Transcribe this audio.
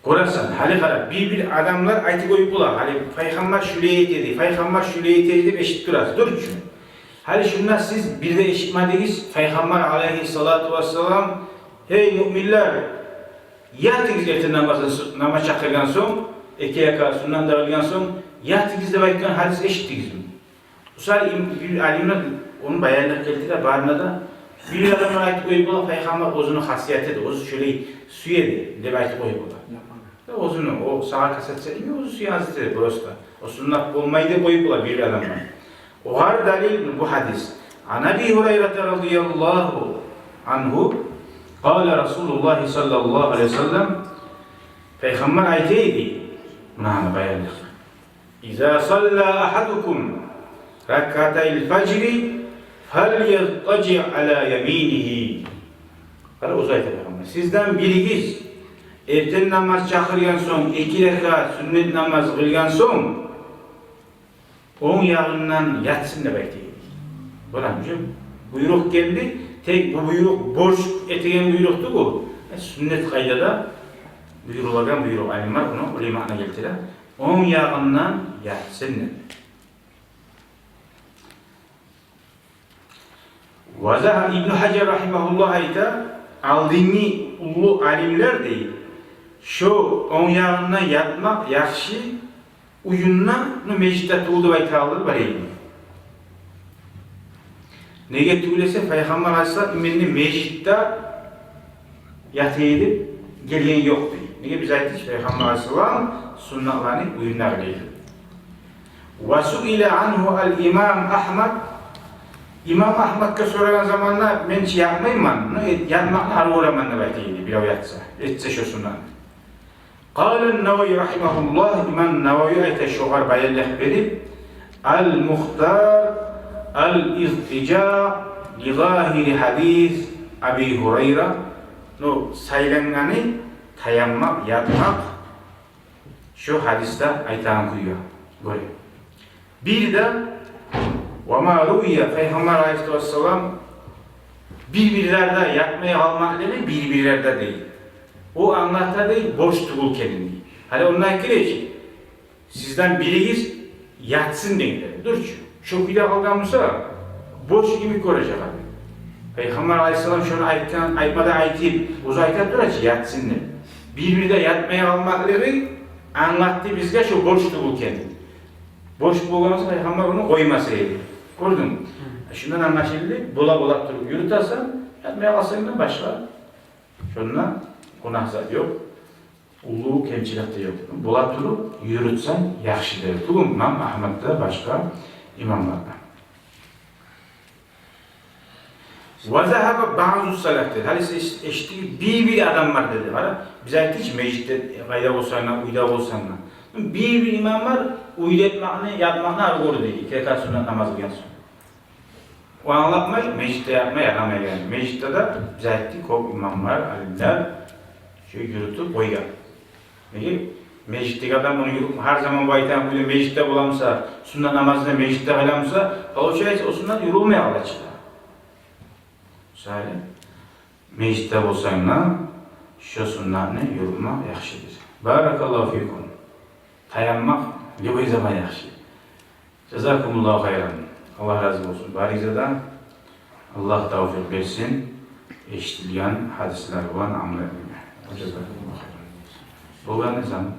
Korasan, hali qarab, bir adamlar aytib qo'yib bular. Hali payg'ambar shulay aytdi, payg'ambar shulay aytdi deb eshitib turasiz. Durchi. Hali shundan siz bir de eshitmadingiz, payg'ambar alayhissalatu vassalam, "Hey mu'minlar, yatıngiz erta namaz chaqirgan so'ng, ikki rakat sunnan darilgan so'ng, yatıngiz deb aytgan hadis eshitdingizmi?" Usal bir alimlar onu bayanlab keldilar, barına da bir adamlar aytib qo'yib bular, payg'ambar o'zini xosiyatidir, o'zi shulay suyadi deb aytib qo'yib bular. O'zini, o sağa kasatsa değil mi? O'zi siyaseti prosta. O sunnat olmayı da koyup bular bir adamlar. O har dalil bu hadis. An Abi Hureyre radıyallahu anhu qala Resulullah sallallahu aleyhi ve sellem Peygamber aytaydi. Buna bayanlık. İza salla ahadukum rak'atayl fecri felyattaci ala yeminihi. Kala uzaytı Peygamber. Sizden biriniz erten namaz çakırgan so'ng, 2 rekat sünnet namaz kılgan so'ng, o'ng yağından yatsın deb aytaylik. Bo'ladimi? Buyruq keldi, tek bu buyruq borç etigen buyruqtu bu. Sünnet qaydada buyruqlagan buyruq. Alimlar buni ulay ma'na keltiradi. O'ng yağından yatsın. Vazaha İbn Hacer rahimahullah ayta, aldingi ulu alimler değil. Şu o'ng yağından yatmak yaxshi, uyundan mecitde tuğdu aytağılır var eydi. Nege tuğulese Peygamber Aleyhisselam imenini mecitde yataydı, gelgen yok deydi. Nege biz ayttık Peygamber Aleyhisselam sunnatlarını uyunlar deydi. Ve su'ile anhu al-İmam Ahmad, İmam Ahmad'a sorulan zamanla men hiç yapmayman, yatmakla arıvaraman da aytaydı, bir yatsa, etse şu sunnat. قال النووي رحمه الله إمام النووي ayta şoğar bayallak verip المختار الاضطجاع لظاهر حديث أبي هريرة no saylanganı tayanmak, yatmak şu hadiste aytan kuyuyor. Böyle. Bir de وَمَا رُوِيَ Peygamber Aleyhisselam birbirlerde yatmaya almak değil, birbirlerde değil. O anlatta değil, boş tuğul kendini. Hani ondan kireç, sizden biriniz yatsın dengiler. Dur şu kuyuda kalganmışsa, boş gibi görecek abi. Peygamber Aleyhisselam şunu aytmada aytip, uzayta duracak, yatsın dengiler. Birbirine yatmaya almakları anlattı bizge şu boş tuğul kendini. Boş bulgamasa Peygamber onu koymasaydı. Gördün mü? Şundan anlaşıldı, bola durup yürütersen, yatmaya alsaydı başka. Şundan Konahzat yok, ulu kemçilikte yok. Bola turup yürütsen yaxşıdır. Bugün İmam Ahmet'te başka imamlarda. Vazahaba bazı salaftir. Halise eşittiği bir adam var dedi. Biz ayettik ki meclitte gayda olsanlar, uyda olsanlar. Bir imam var, uyda etmekle, yapmakla argor değil. 2 rekat sünnet namaz kılgan so'ng. O anlatmayı, meclitte yapmaya yaramaya geldi. Meclitte de biz ayettik o imamlar, alimler, şu yürütüp koygan. Peki meclitteki adam bunu yürüp her zaman bu ayeten böyle meclitte bulamsa, sünnet namazında meclitte kalamsa, o sünnet yürülmeye alacak. Söyle, meclitte olsanlar, şu sünnetine yürümek yaxşıdır. Barakallahu fikum. Tayanmak liboy zaman yaxşı. Cezakumullahu hayran. Allah razı olsun. Barizadan Allah tevfik versin. Eşitilgen hadisler olan amel etmeye. Cezakumullahu hayran. Bu ne zaman?